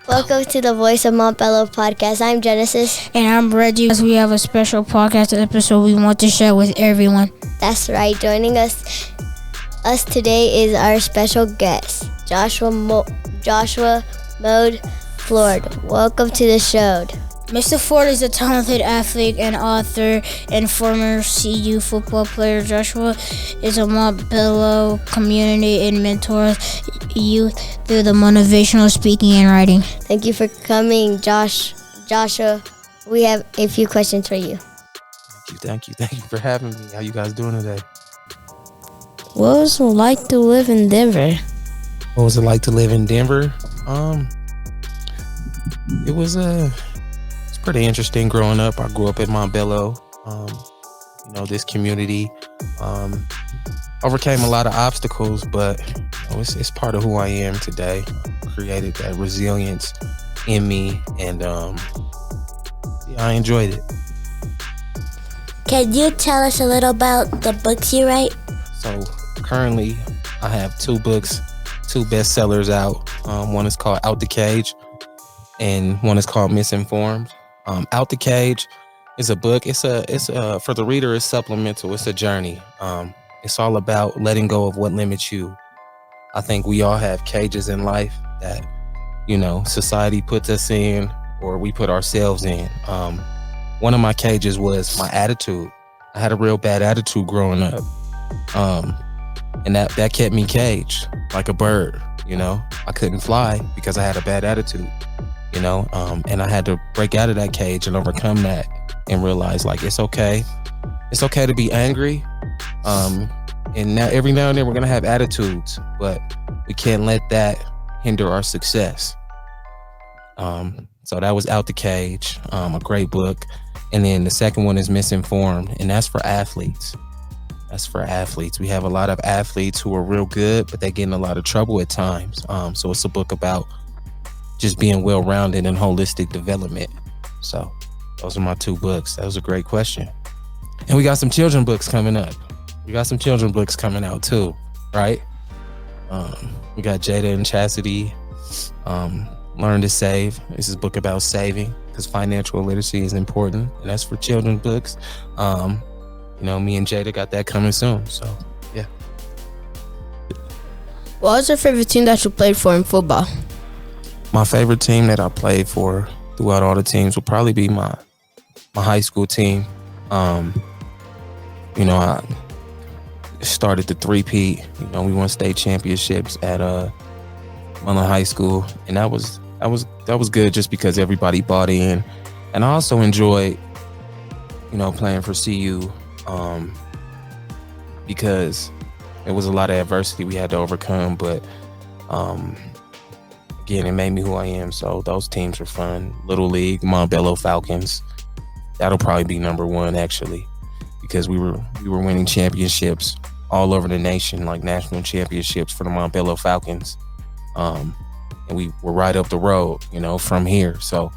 Welcome to the Voice of Montbello podcast. I'm Genesis. And I'm Reggie. We have a special podcast episode we want to share with everyone. That's right. Joining us today is our special guest, Joshua Mode Ford. Welcome to the show. Mr. Ford is a talented athlete and author and former CU football player. Joshua is a Montbello community and mentors youth through the motivational speaking and writing. Thank you for coming, Joshua. We have a few questions for you. Thank you for having me. How you guys doing today? What was it like to live in Denver? What was it like to live in Denver? It was it's pretty interesting growing up. I grew up in Montbello. This community overcame a lot of obstacles, but it's part of who I am today. Created that resilience in me, and I enjoyed it. Can you tell us a little about the books you write? So currently, I have two books, two bestsellers out. One is called Out the Cage, and one is called Misinformed. Out the Cage is a book. It's for the reader. It's supplemental. It's a journey. It's all about letting go of what limits you. I think we all have cages in life that, society puts us in or we put ourselves in. One of my cages was my attitude. I had a real bad attitude growing up. And that kept me caged like a bird, I couldn't fly because I had a bad attitude, and I had to break out of that cage and overcome that and realize it's okay. It's okay to be angry. And now every now and then we're going to have attitudes, but we can't let that hinder our success. So that was Out the Cage, a great book. And then the second one is Misinformed, and that's for athletes. We have a lot of athletes who are real good, but they get in a lot of trouble at times. So it's a book about just being well-rounded and holistic development. So those are my two books. That was a great question. And we got some children books coming up. We got some children books coming out too, right? We got Jada and Chastity, Learn to Save. This is a book about saving because financial literacy is important, and that's for children books. Me and Jada got that coming soon, so yeah. What was your favorite team that you played for in football? My favorite team that I played for throughout all the teams would probably be my high school team. I started the three-peat. We won state championships at Mullen High School, and that was good just because everybody bought in. And I also enjoyed, playing for CU because there was a lot of adversity we had to overcome. But again, it made me who I am. So those teams were fun. Little League, Montbello Falcons. That'll probably be number one actually, because we were winning championships all over the nation, like national championships for the Montbello Falcons. And we were right up the road, from here. So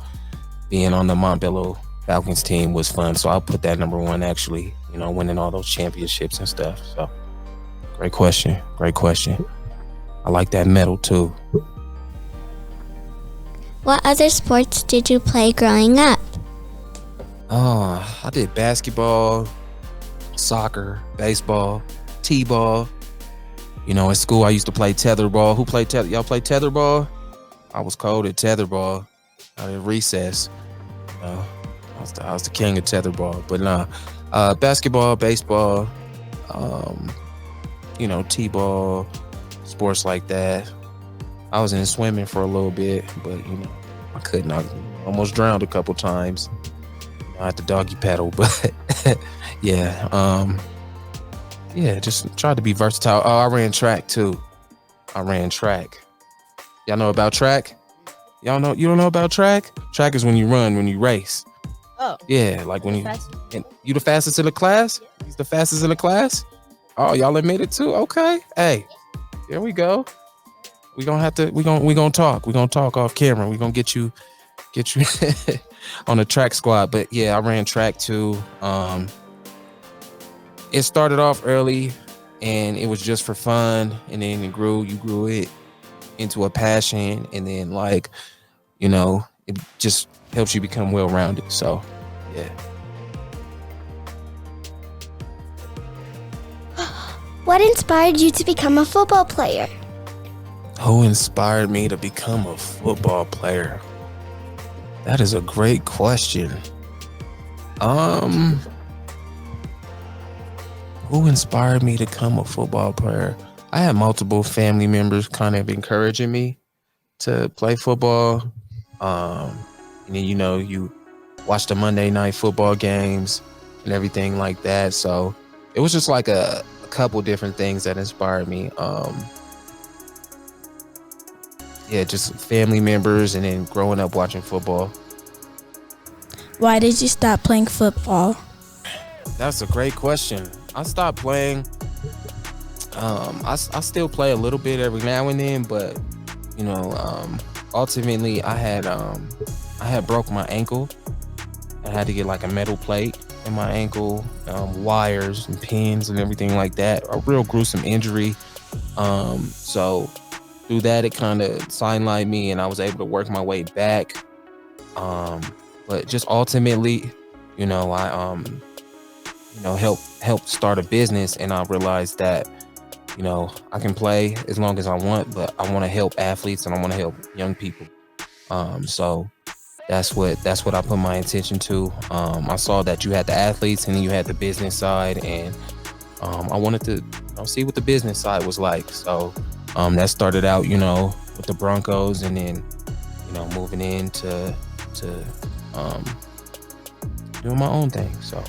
being on the Montbello Falcons team was fun. So I'll put that number one actually, winning all those championships and stuff. So great question. I like that medal too. What other sports did you play growing up? I did basketball, soccer, baseball, t-ball. At school I used to play tetherball. Who played y'all play tetherball? I was cold at tetherball. Out at recess. I was the king of tetherball. But basketball, baseball, t-ball, sports like that. I was in swimming for a little bit, but I couldn't. I almost drowned a couple times. I had to doggy paddle, but yeah. Just tried to be versatile. Oh, I ran track too. Y'all know about track? You don't know about track? Track is when you run, when you race. Oh. Yeah, like when you the fastest in the class? He's the fastest in the class? Oh, y'all admit it too? Okay. Hey, here we go. We gonna talk. We're gonna talk off camera. We're gonna get you on the track squad. But yeah, I ran track too. It started off early and it was just for fun, and then you grew it into a passion. And then it just helps you become well-rounded. So, yeah. What inspired you to become a football player? Who inspired me to become a football player? That is a great question. Who inspired me to become a football player? I had multiple family members kind of encouraging me to play football. And then, you watch the Monday night football games and everything like that. So it was just like a couple different things that inspired me. Just family members and then growing up watching football. Why did you stop playing football? That's a great question. I stopped playing. I still play a little bit every now and then, but ultimately I had broke my ankle. I had to get like a metal plate in my ankle, wires and pins and everything like that. A real gruesome injury. So through that, it kind of sidelined me, and I was able to work my way back. But just ultimately, I helped start a business, and I realized that I can play as long as I want, but I want to help athletes and I want to help young people. So that's what I put my attention to. I saw that you had the athletes and then you had the business side, and I wanted to see what the business side was like. So that started out, with the Broncos, and then moving into doing my own thing. So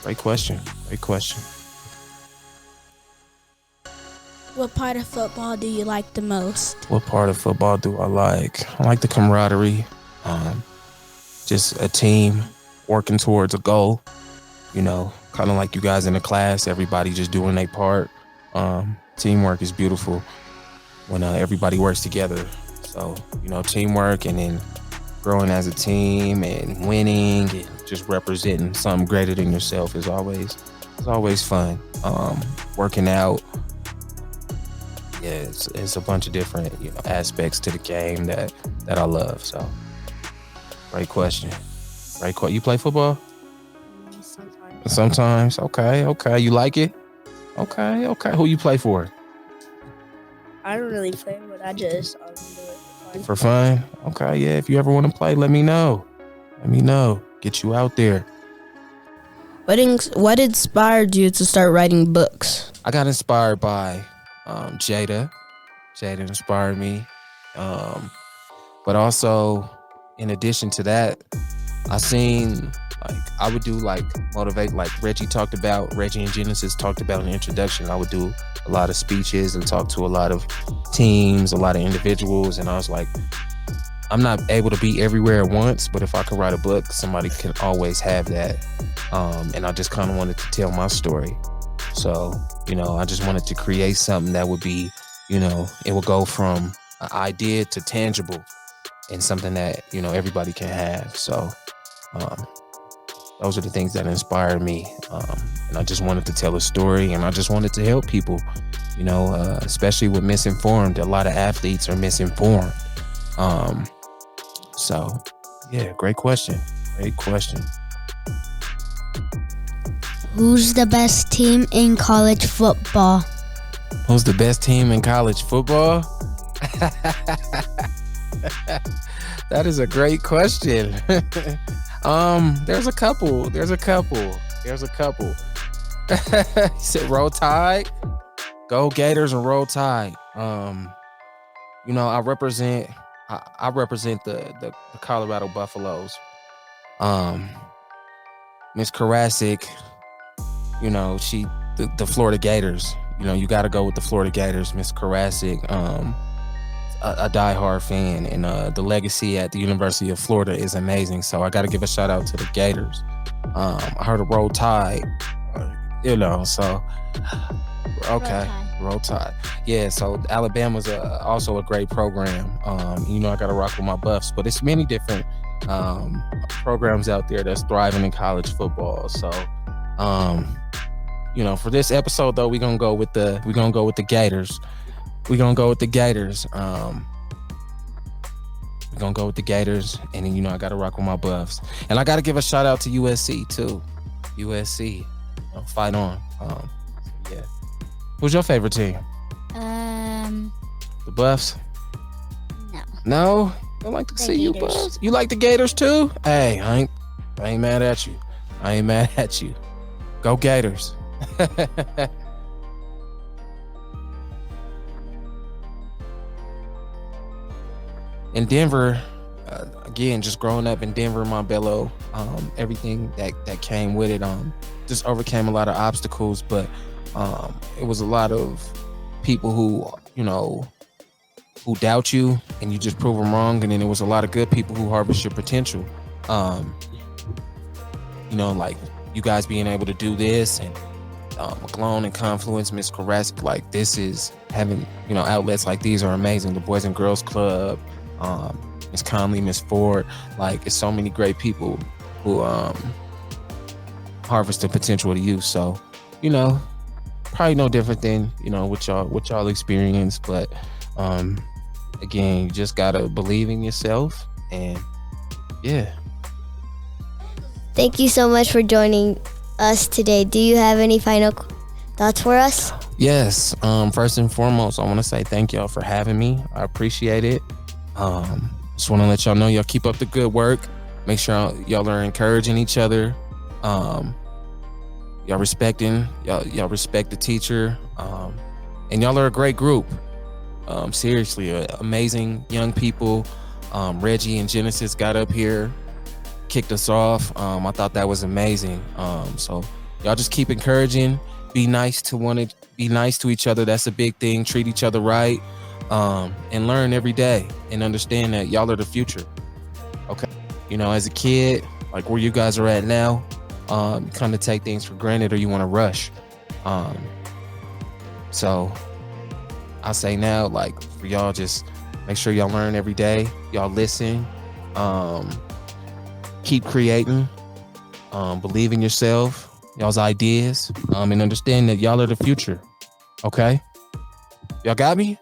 great question. What part of football do you like the most? What part of football do I like? I like the camaraderie. Just a team working towards a goal. Kind of like you guys in the class, everybody just doing their part. Teamwork is beautiful when everybody works together. So, teamwork, and then growing as a team and winning and just representing something greater than yourself is always fun. Working out. Yeah, it's a bunch of different aspects to the game that I love. So, great question. You play football? Sometimes. Okay. You like it? Okay. Who you play for? I don't really play, but I just do it for fun. Okay, yeah. If you ever want to play, let me know. Get you out there. What inspired you to start writing books? I got inspired by Jada. Jada inspired me. But also, in addition to that, I would do motivate, like Reggie and Genesis talked about in the introduction. I would do a lot of speeches and talk to a lot of teams, a lot of individuals. And I was like, I'm not able to be everywhere at once, but if I could write a book, somebody can always have that. And I just kind of wanted to tell my story. So, I just wanted to create something that would be, it would go from an idea to tangible and something that, everybody can have. So, those are the things that inspired me. And I just wanted to tell a story, and I just wanted to help people, especially with Misinformed. A lot of athletes are misinformed. So, yeah, great question. Who's the best team in college football? Who's the best team in college football? That is a great question. There's a couple. He said Roll Tide. Go Gators and Roll Tide. I represent the Colorado Buffaloes. Miss Karasik, the Florida Gators. You got to go with the Florida Gators. Miss Karasik, a diehard fan, and the legacy at the University of Florida is amazing. So I got to give a shout out to the Gators. I heard of Roll Tide, so okay, Roll Tide. Yeah, so Alabama's also a great program. I got to rock with my Buffs, but it's many different programs out there that's thriving in college football. So, for this episode though, we're gonna go with the Gators. We're gonna go with the Gators, and then I gotta rock with my Buffs, and I gotta give a shout out to USC too. USC, fight on. Yeah. Who's your favorite team? The Buffs. No, I like to see you Buffs. You like the Gators too? Hey, I ain't mad at you. I ain't mad at you. Go Gators. In Denver, again, just growing up in Denver, Montbello, everything that came with it, just overcame a lot of obstacles, but it was a lot of people who doubt you and you just prove them wrong, and then there was a lot of good people who harvest your potential. Like you guys being able to do this, and McClone and Confluence, Miss Karask, like this is having, outlets like these are amazing. The Boys and Girls Club, Miss Conley, Miss Ford, like it's so many great people who harvest the potential of the youth. So, probably no different than, what y'all experience, but again, you just gotta believe in yourself, and yeah. Thank you so much for joining us today. Do you have any final thoughts for us? Yes. First and foremost, I want to say thank y'all for having me. I appreciate it. Just want to let y'all know, y'all keep up the good work. Make sure y'all are encouraging each other. Y'all respect the teacher. And y'all are a great group. Seriously, amazing young people. Reggie and Genesis got up here, kicked us off. I thought that was amazing. So y'all just keep encouraging. Be nice to each other. That's a big thing. Treat each other right, and learn every day, and understand that y'all are the future. Okay, as a kid, like where you guys are at now, you kind of take things for granted, or you want to rush. So I say now, like for y'all, just make sure y'all learn every day. Y'all listen. Keep creating. Believe in yourself, y'all's ideas, and understand that y'all are the future. Okay? Y'all got me?